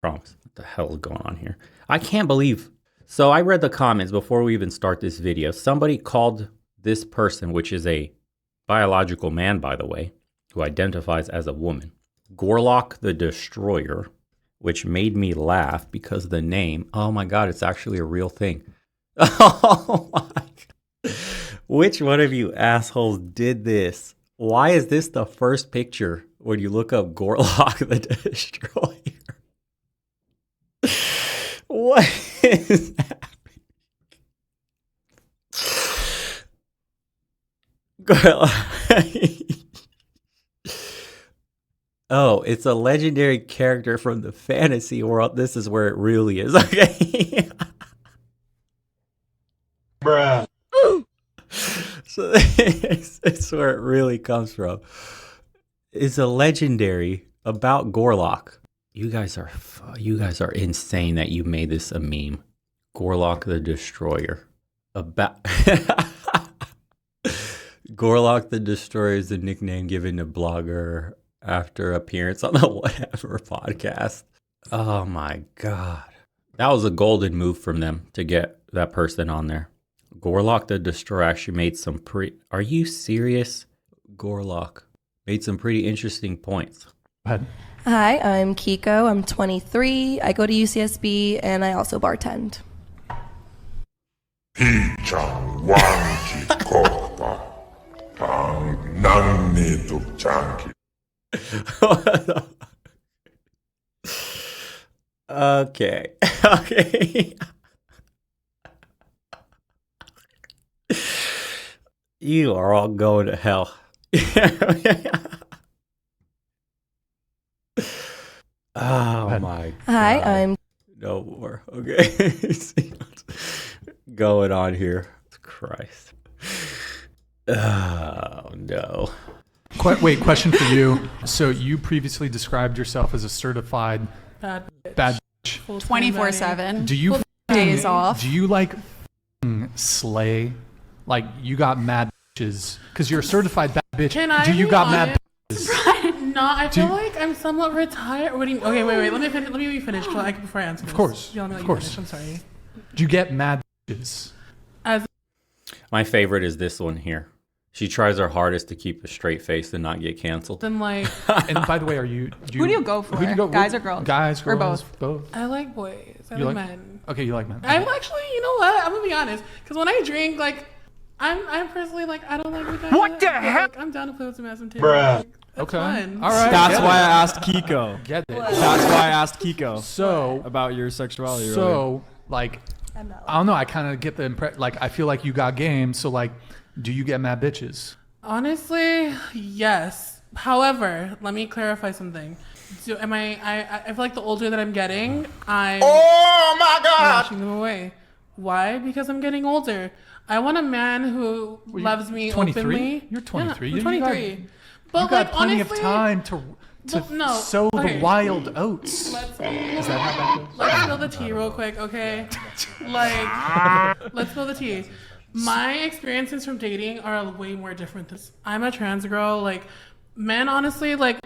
Promise. What the hell is going on here? I can't believe. So I read the comments before we even start this video. Somebody called this person, which is a biological man, by the way, who identifies as a woman, Gorlock the Destroyer, which made me laugh because the name, oh my God, it's actually a real thing. Oh my God. Which one of you assholes did this? Why is this the first picture when you look up Gorlock the Destroyer? What is happening? Oh, it's a legendary character from the fantasy world. This is where it really is. Okay. Bruh. So this is where it really comes from. It's a legendary about Gorlock. You guys are insane that you made this a meme. Gorlock the Destroyer. About Gorlock the Destroyer is the nickname given to blogger after appearance on the Whatever podcast. Oh my God. That was a golden move from them to get that person on there. Gorlock the Destroyer actually made some Are you serious? Gorlock made some pretty interesting points. Go ahead. Hi, I'm Kiko. I'm 23. I go to UCSB and I also bartend. Pichang wanki kopa pang nanni tu chanki. Okay. Okay. You are all going to hell. Oh my God. Hi, I'm... No more. Okay. See what's going on here. Christ. Oh no. Wait, question for you. So you previously described yourself as a certified Bad bad bitch. 24/7. Do you days off? Do you like slay? Like you got mad bitches because you're a certified bad bitch. Can I do you be got honest? mad bitches? No, I feel like I'm somewhat retired. What do you? Okay, wait. Let me finish before I answer this. Of course. You let Of you course. finish, I'm sorry. Do you get mad bitches? As My favorite is this one here. She tries her hardest to keep a straight face and not get canceled. in like, And by the way, who do you go for? Who do you go? Guys or girls? Guys, Or girls, both? both. I like boys. I You like like- men. Okay, you like men. I'm actually, you know what? I'm gonna be honest. Because when I drink, like, I'm personally like, I don't like the guy. What the heck? Like, I'm down to play with some ass and titties. Bruh. Like, that's Okay. fun. All right. That's Get why it. I asked Kiko. Get it. That's why I asked Kiko So, about your sexuality. earlier. so like, I don't know. I kind of get the impression. Like, I feel like you got game. So, like, do you get mad bitches? Honestly, yes. However, let me clarify something. So I feel like the older that I'm getting, I'm washing them away. Why? Because I'm getting older. I want a man who loves me 23? openly. You're 23. Yeah, You I'm 23. you But got like plenty honestly, of time to Well, no. sow Okay. the wild oats. Is Let's that how that goes? let's spill the tea real quick, okay? Like, let's spill the tea. My experiences from dating are way more different than this. I'm a trans girl. Like, men, honestly, like,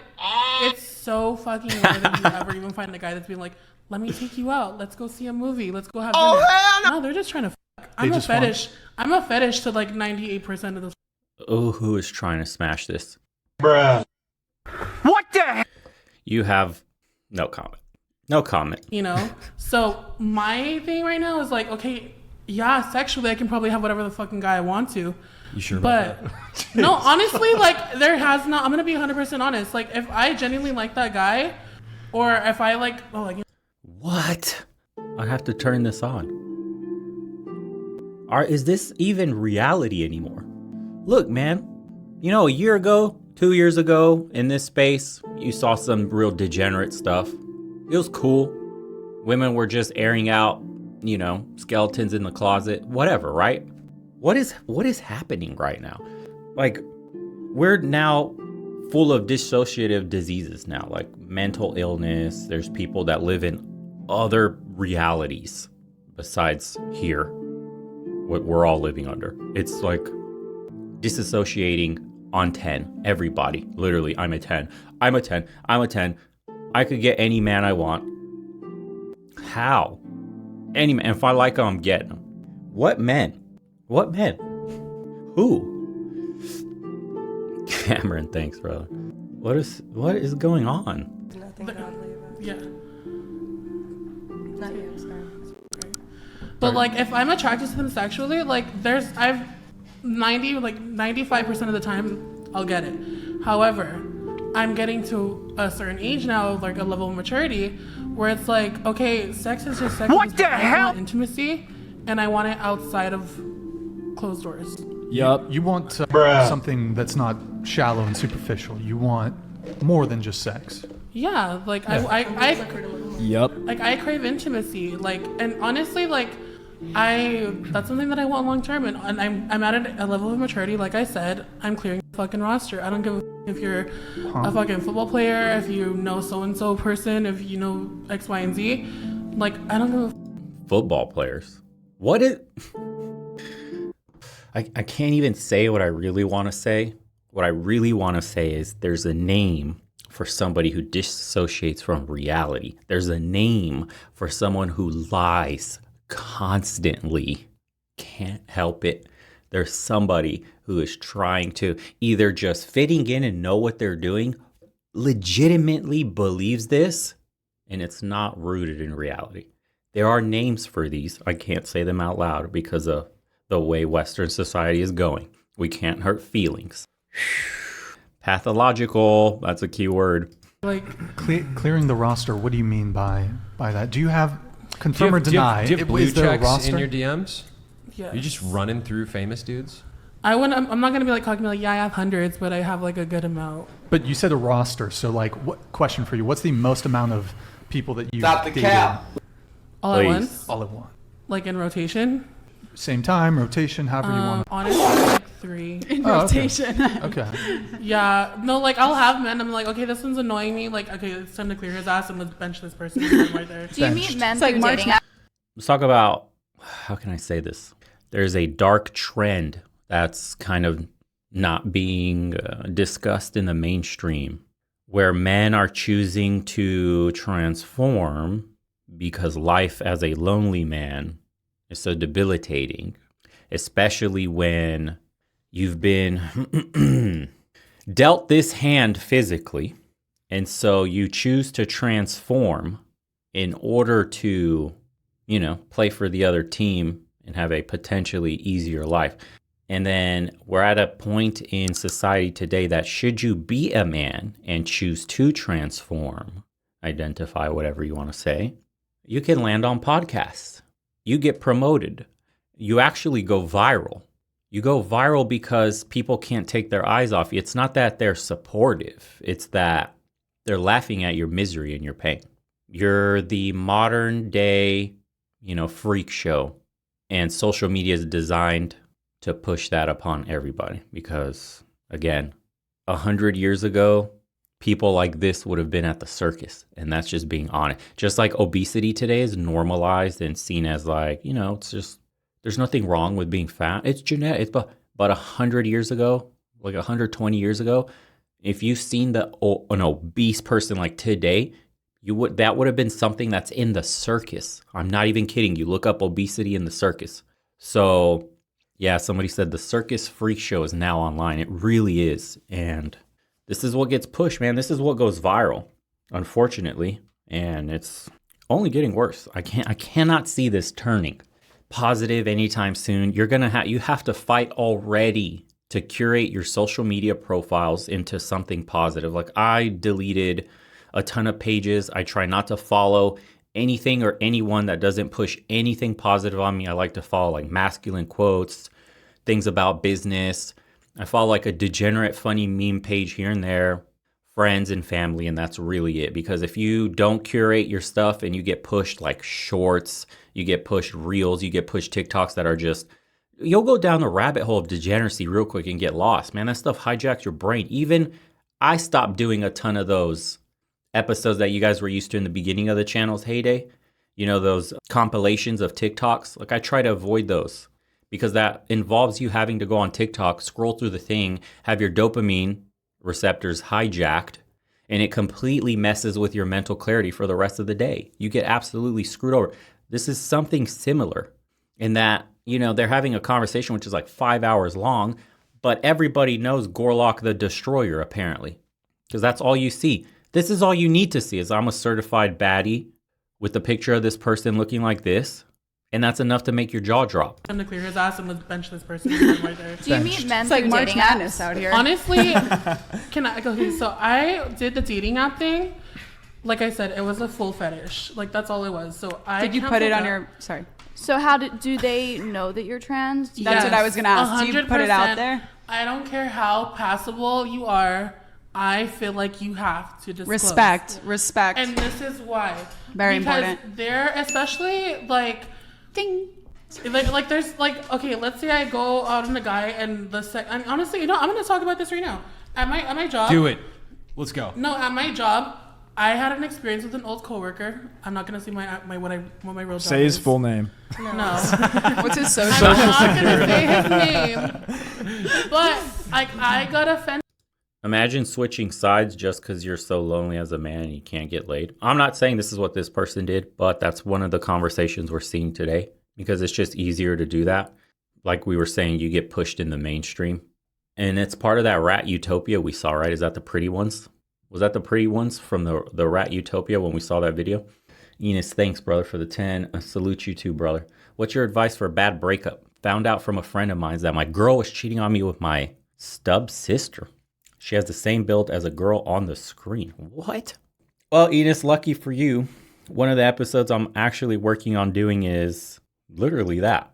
it's so fucking rare that you ever even find a guy that's being like, let me take you out. Let's go see a movie. Let's go have dinner. No, they're just trying to fuck. I'm a fetish. I'm a fetish to like 98% of those. Oh, who is trying to smash this? Bruh. What the heck? You have no comment. No comment. You know? So my thing right now is like, okay, yeah, sexually I can probably have whatever the fucking guy I want to. You sure about But that? no, honestly, like there has not. I'm gonna be 100% honest. Like if I genuinely like that guy, or if I like, oh, like What? I have to turn this on. Is this even reality anymore? Look, man. You know, a year ago, 2 years ago, in this space, you saw some real degenerate stuff. It was cool. Women were just airing out, you know, skeletons in the closet, whatever, right? What is happening right now? Like, we're now full of dissociative diseases now, like mental illness. There's people that live in other realities besides here, what we're all living under. It's like disassociating on 10. Everybody, literally, I'm a 10. I'm a 10. I'm a 10. I could get any man I want. How? Any man, if I like them, I'm getting them. What men? What men? Who? Cameron, thanks, brother. What is going on? Nothing godly about it. Yeah. Not you, sorry. But like, if I'm attracted to them sexually, like, I've 95% of the time, I'll get it. However, I'm getting to a certain age now, like a level of maturity, where it's like, okay, sex is just sex. What the hell? I want intimacy, and I want it outside of closed doors. Yup. You want something that's not shallow and superficial. You want more than just sex. Yeah, like Yup. like I crave intimacy, like, and honestly, like, that's something that I want long term, and I'm at a level of maturity. Like I said, I'm clearing the fucking roster. I don't give a if you're a fucking football player, if you know so and so person, if you know X, Y, and Z. Like, I don't give a Football players. What is? I can't even say what I really want to say. What I really want to say is there's a name for somebody who disassociates from reality. There's a name for someone who lies constantly. Can't help it. There's somebody who is trying to either just fitting in and know what they're doing, legitimately believes this, and it's not rooted in reality. There are names for these. I can't say them out loud because of the way Western society is going. We can't hurt feelings. Pathological, that's a key word. like. Clearing the roster, what do you mean by that? Do you have confirm or deny? Do you have blue Is there a checks roster? in your DMs? Yes. You're just running through famous dudes? I'm not gonna be like cocky, like, yeah, I have hundreds, but I have like a good amount. But you said a roster, so like, what question for you? What's the most amount of people that you Stop the dated cap. All at Please. once, all at once? like in rotation. Same time, rotation, however you want. Honestly, like 3. In Oh, okay. rotation. Okay. Yeah, no, like I'll have men. I'm like, okay, this one's annoying me. Like, okay, it's time to clear his ass and let's bench this person right there. Do you meet men It's like through March dating? Let's talk about, how can I say this? There's a dark trend that's kind of not being discussed in the mainstream, where men are choosing to transform because life as a lonely man is so debilitating, especially when you've been dealt this hand physically, and so you choose to transform in order to, play for the other team and have a potentially easier life. And then we're at a point in society today that should you be a man and choose to transform, identify whatever you want to say, you can land on podcasts. You get promoted. You actually go viral. You go viral because people can't take their eyes off you. It's not that they're supportive. It's that they're laughing at your misery and your pain. You're the modern day, freak show. And social media is designed to push that upon everybody because, again, 100 years ago, people like this would have been at the circus. And that's just being honest. Just like obesity today is normalized and seen as like, it's just, there's nothing wrong with being fat. It's genetic. But 100 years ago, like 120 years ago, if you've seen an obese person like today, that would have been something that's in the circus. I'm not even kidding. You look up obesity in the circus. So yeah, somebody said the circus freak show is now online. It really is. And this is what gets pushed, man. This is what goes viral, unfortunately. And it's only getting worse. I cannot see this turning positive anytime soon. You have to fight already to curate your social media profiles into something positive. Like, I deleted a ton of pages. I try not to follow anything or anyone that doesn't push anything positive on me. I like to follow like masculine quotes, things about business. I follow like a degenerate funny meme page here and there, friends and family, and that's really it. Because if you don't curate your stuff and you get pushed like shorts, you get pushed reels, you get pushed TikToks that are just, you'll go down the rabbit hole of degeneracy real quick and get lost. Man, that stuff hijacks your brain. Even I stopped doing a ton of those episodes that you guys were used to in the beginning of the channel's heyday. Those compilations of TikToks. Like, I try to avoid those because that involves you having to go on TikTok, scroll through the thing, have your dopamine receptors hijacked, and it completely messes with your mental clarity for the rest of the day. You get absolutely screwed over. This is something similar in that, you know, they're having a conversation which is like 5 hours long, but everybody knows Gorlock the Destroyer, apparently, because that's all you see. This is all you need to see is I'm a certified baddie with a picture of this person looking like this, and that's enough to make your jaw drop. Him to clear his ass and let's bench this person right there. Do you meet men It's like through March dating Madness apps? out here. Honestly, can I go? So I did the dating app thing. Like I said, it was a full fetish. Like that's all it was. So I Did you put it on canceled your? Sorry. So do they know that you're trans? That's what I was gonna ask. Do you put it out 100%. there? I don't care how passable you are. I feel like you have to disclose. Respect. And this is why. Very because important. They're especially like, Ding. like there's like, okay, let's say I go out on a guy and and honestly, you know, I'm gonna talk about this right now. At my job. Do it. Let's go. No, at my job, I had an experience with an old coworker. I'm not gonna say what my real job Say his is. full name. No. What's his social? I'm not gonna say his name. But I got offended. Imagine switching sides just because you're so lonely as a man and you can't get laid. I'm not saying this is what this person did, but that's one of the conversations we're seeing today because it's just easier to do that. Like we were saying, you get pushed in the mainstream. And it's part of that rat utopia we saw, right? Is that the pretty ones? Was that the pretty ones from the rat utopia when we saw that video? Enos, thanks, brother, for the 10. I salute you too, brother. What's your advice for a bad breakup? Found out from a friend of mine that my girl was cheating on me with my stub sister. She has the same build as a girl on the screen. What? Well, Enos, lucky for you, one of the episodes I'm actually working on doing is literally that.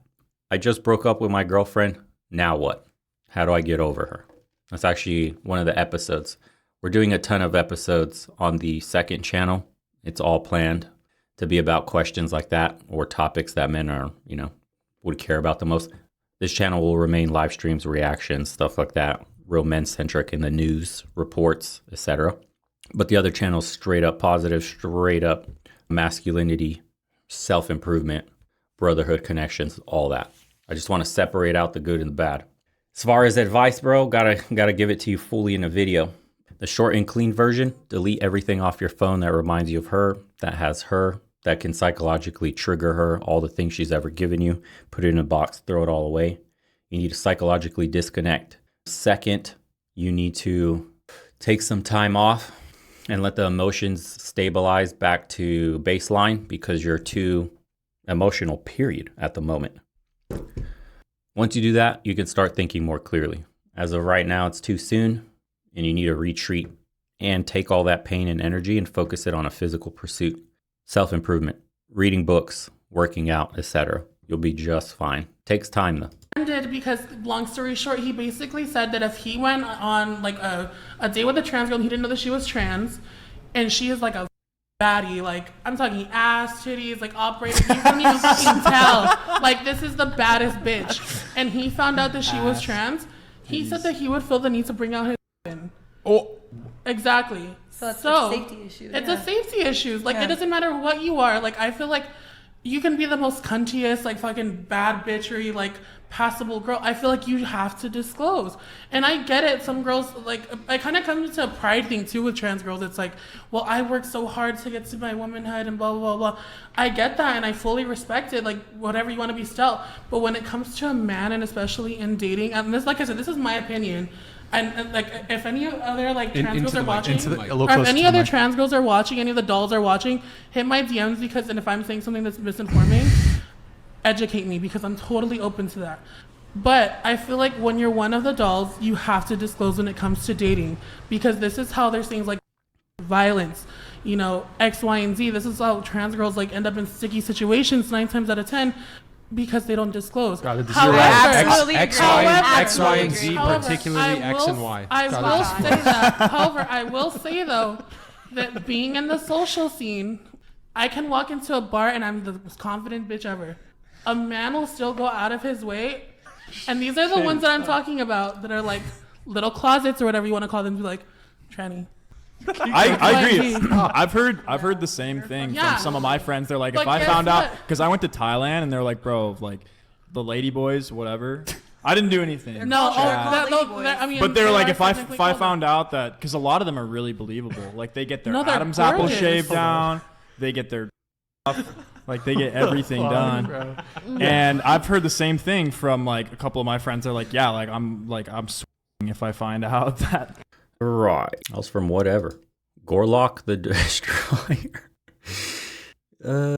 I just broke up with my girlfriend. Now what? How do I get over her? That's actually one of the episodes. We're doing a ton of episodes on the second channel. It's all planned to be about questions like that or topics that men are, you know, would care about the most. This channel will remain live streams, reactions, stuff like that. Real men-centric in the news, reports, etc. But the other channel's straight up positive, straight up masculinity, self-improvement, brotherhood connections, all that. I just want to separate out the good and the bad. As far as advice, bro, gotta give it to you fully in a video. The short and clean version, delete everything off your phone that reminds you of her, that has her, that can psychologically trigger her, all the things she's ever given you. Put it in a box, throw it all away. You need to psychologically disconnect. Second, you need to take some time off and let the emotions stabilize back to baseline because you're too emotional, period, at the moment. Once you do that, you can start thinking more clearly. As of right now, it's too soon and you need to retreat and take all that pain and energy and focus it on a physical pursuit. Self-improvement, reading books, working out, etc. You'll be just fine. Takes time though. Because long story short, he basically said that if he went on like a date with a trans girl and he didn't know that she was trans and she is like a baddie, like I'm talking ass, titties, like operating, you couldn't even fucking tell. Like this is the baddest bitch. And he found out that she was trans. He said that he would feel the need to bring out his weapon. Oh. Exactly. So it's a safety issue. It's a safety issue. Like it doesn't matter what you are. Like I feel like you can be the most cuntiest, like fucking bad bitchery, like passable girl. I feel like you have to disclose. And I get it. Some girls, like, it kind of comes to a pride thing too with trans girls. It's like, well, I worked so hard to get to my womanhood and blah, blah, blah, blah. I get that and I fully respect it. Like, whatever you want to be still. But when it comes to a man and especially in dating, and this, like I said, this is my opinion. And like, if any other like trans girls are watching, or if any other trans girls are watching, any of the dolls are watching, hit my DMs because, and if I'm saying something that's misinforming, educate me because I'm totally open to that. But I feel like when you're one of the dolls, you have to disclose when it comes to dating because this is how there's things like violence, you know, X, Y, and Z. This is how trans girls like end up in sticky situations 9 times out of 10. Because they don't disclose. However, X, Y, and Z, particularly X and Y. I will say that. However, I will say though that being in the social scene, I can walk into a bar and I'm the most confident bitch ever. A man will still go out of his way, and these are the ones that I'm talking about that are like little closets or whatever you want to call them. Be like, tranny. I agree. I've heard the same thing from some of my friends. They're like, if I found out, because I went to Thailand and they're like, bro, like the lady boys, whatever, I didn't do anything. No, I mean, but they're like, if I found out that, because a lot of them are really believable. Like they get their Adam's apple shaved down, they get their like they get everything done. And I've heard the same thing from like a couple of my friends. They're like, yeah, I'm sweating if I find out that. Right. I was from whatever. Gorlock the Destroyer.